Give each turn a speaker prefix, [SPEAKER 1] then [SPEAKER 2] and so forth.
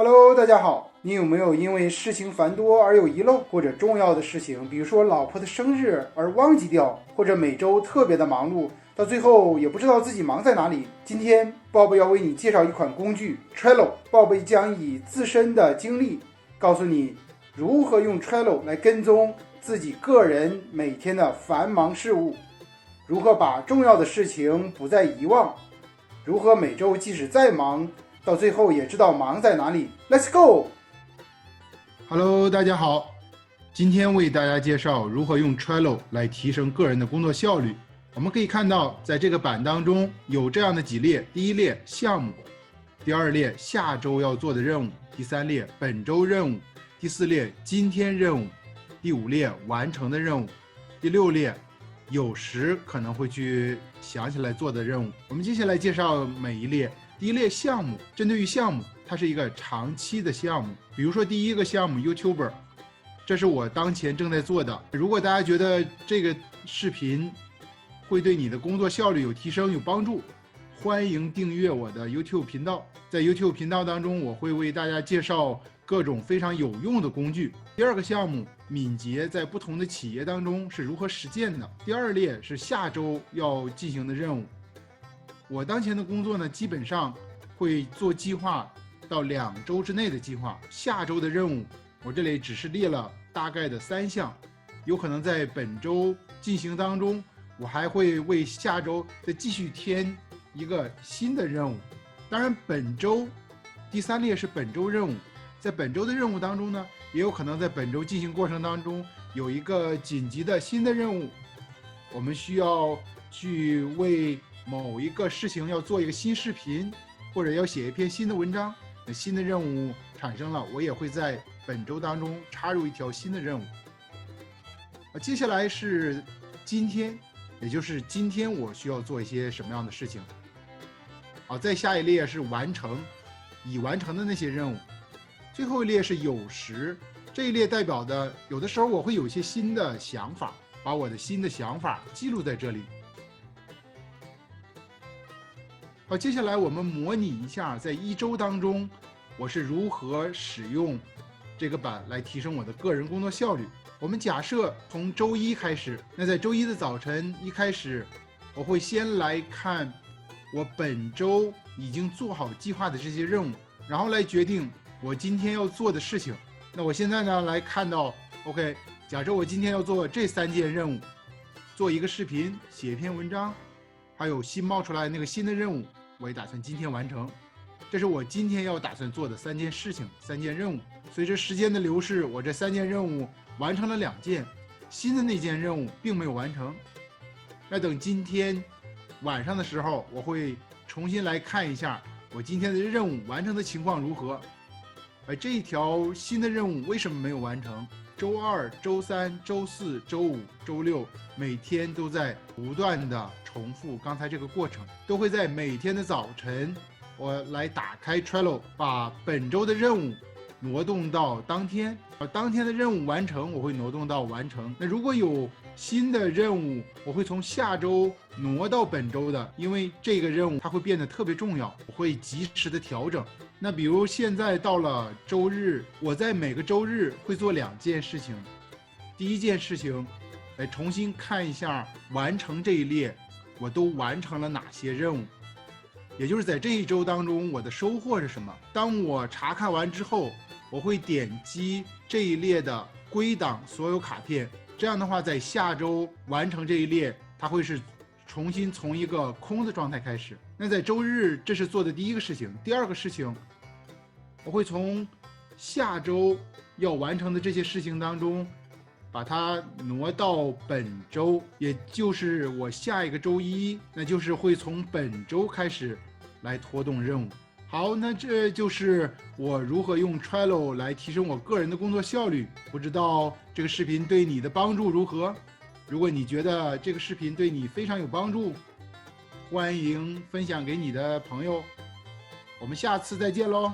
[SPEAKER 1] Hello，大家好。你有没有因为事情繁多而有遗漏，或者重要的事情，比如说老婆的生日而忘记掉，或者每周特别的忙碌，到最后也不知道自己忙在哪里？今天Bob要为你介绍一款工具 Trello。Bob 将以自身的经历告诉你如何用 Trello 来跟踪自己个人每天的繁忙事务，如何把重要的事情不再遗忘，如何每周即使再忙，到最后也知道忙在哪里。Let's go！Hello， 大家好，今天为大家介绍如何用 Trello 来提升个人的工作效率。我们可以看到，在这个板当中有这样的几列：第一列项目，第二列下周要做的任务，第三列本周任务，第四列今天任务，第五列完成的任务，第六列有时可能会去想起来做的任务。我们接下来介绍每一列。第一列项目，针对于项目，它是一个长期的项目。比如说第一个项目 YouTuber， 这是我当前正在做的。如果大家觉得这个视频会对你的工作效率有提升有帮助，欢迎订阅我的 YouTube 频道。在 YouTube 频道当中，我会为大家介绍各种非常有用的工具。第二个项目敏捷在不同的企业当中是如何实践的。第二列是下周要进行的任务。我当前的工作呢，基本上会做计划到2周之内的计划。下周的任务，我这里只是列了大概的3项，有可能在本周进行当中，我还会为下周再继续添一个新的任务。当然，本周第3列是本周任务，在本周的任务当中呢，也有可能在本周进行过程当中有一个紧急的新的任务，我们需要去为某一个事情要做一个新视频，或者要写一篇新的文章，那新的任务产生了，我也会在本周当中插入一条新的任务。接下来是今天，也就是今天我需要做一些什么样的事情。再下一列是完成，已完成的那些任务。最后一列是有时，这一列代表的有的时候我会有一些新的想法，把我的新的想法记录在这里。好，接下来我们模拟一下，在1周当中，我是如何使用这个板来提升我的个人工作效率。我们假设从周一开始，那在周一的早晨一开始，我会先来看我本周已经做好计划的这些任务，然后来决定我今天要做的事情。那我现在呢来看到 ，OK， 假设我今天要做这3件任务，做一个视频，写一篇文章。还有新冒出来那个新的任务，我也打算今天完成。这是我今天要打算做的3件事情，3件任务。随着时间的流逝，我这3件任务完成了2件，新的那件任务并没有完成。那等今天晚上的时候，我会重新来看一下我今天的任务完成的情况如何。这一条新的任务为什么没有完成？周2、周3、周4、周5、周6，每天都在不断的重复刚才这个过程，都会在每天的早晨，我来打开 Trello， 把本周的任务挪动到当天，当天的任务完成，我会挪动到完成。那如果有新的任务，我会从下周挪到本周的，因为这个任务它会变得特别重要，我会及时的调整。那比如现在到了周日，我在每个周日会做2件事情。第一件事情，来重新看一下完成这一列，我都完成了哪些任务，也就是在这一周当中我的收获是什么。当我查看完之后，我会点击这一列的归档所有卡片，这样的话在下周完成这一列，它会是重新从一个空的状态开始。那在周日，这是做的第一个事情。第二个事情，我会从下周要完成的这些事情当中，把它挪到本周，也就是我下一个周一，那就是会从本周开始来拖动任务。好，那这就是我如何用 Trello 来提升我个人的工作效率。不知道这个视频对你的帮助如何？如果你觉得这个视频对你非常有帮助，欢迎分享给你的朋友。我们下次再见喽。